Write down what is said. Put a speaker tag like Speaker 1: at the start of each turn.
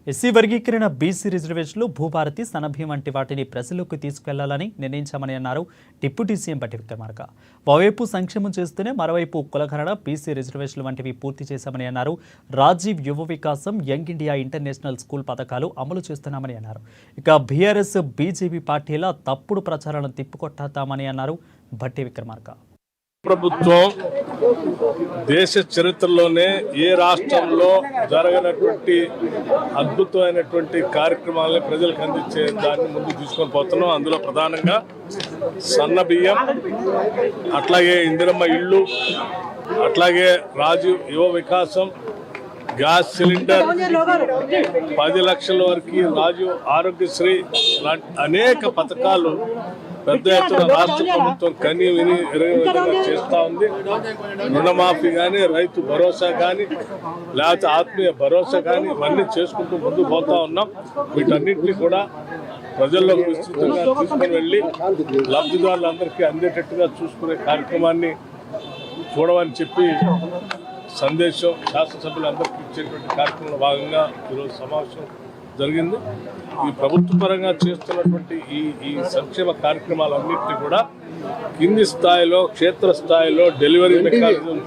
Speaker 1: SC వర్గీకరణ, BC రిజర్వేషన్లు, భూభారతి, సనభీం వంటి వాటిని ప్రజల్లోకి తీసుకెళ్లాలని నిర్ణయించామని అన్నారు డిప్యూటీ సీఎం భట్టి విక్రమార్క. ఓవైపు సంక్షేమం చేస్తూనే మరోవైపు కులగణన, బీసీ రిజర్వేషన్లు వంటివి పూర్తి చేశామని అన్నారు. రాజీవ్ యువ వికాసం, యంగ్ ఇండియా ఇంటర్నేషనల్ స్కూల్ పథకాలు అమలు చేస్తున్నామని అన్నారు. ఇక బీఆర్ఎస్, బీజేపీ పార్టీల తప్పుడు ప్రచారాలను తిప్పికొట్టామని అన్నారు భట్టి విక్రమార్క.
Speaker 2: ప్రభుత్వం దేశ చరిత్రలోనే ఏ రాష్ట్రంలో జరగనటువంటి అద్భుతమైనటువంటి కార్యక్రమాలని ప్రజలకు అందించే దాన్ని ముందుకు తీసుకొని పోతున్నాం. అందులో ప్రధానంగా సన్న బియ్యం, అట్లాగే ఇందిరమ్మ ఇళ్ళు, అట్లాగే రాజీవ్ యువ వికాసం, గ్యాస్ సిలిండర్, 10 లక్షల వరకు రాజీవ్ ఆరోగ్యశ్రీ లాంటి అనేక పథకాలు పెద్ద ఎత్తున రాష్ట్ర ప్రభుత్వం కని విని విధంగా చేస్తూ ఉంది. రుణమాఫీ కానీ, రైతు భరోసా కానీ, లేకపోతే ఆత్మీయ భరోసా కానీ ఇవన్నీ చేసుకుంటూ ముందుకు పోతా ఉన్నాం. వీటన్నింటినీ కూడా ప్రజల్లోకి విస్తృతంగా తీసుకుని వెళ్ళి లబ్ధిదారులందరికీ అందేటట్టుగా చూసుకునే కార్యక్రమాన్ని చూడమని చెప్పి సందేశం శాసనసభ్యులందరికీ ఇచ్చేటువంటి కార్యక్రమంలో భాగంగా ఈరోజు సమావేశం జరిగింది. ఈ ప్రభుత్వ పరంగా చేస్తున్నటువంటి ఈ సంక్షేమ కార్యక్రమాలన్నింటినీ కూడా కింది స్థాయిలో, క్షేత్రస్థాయిలో డెలివరీ మెకానిజం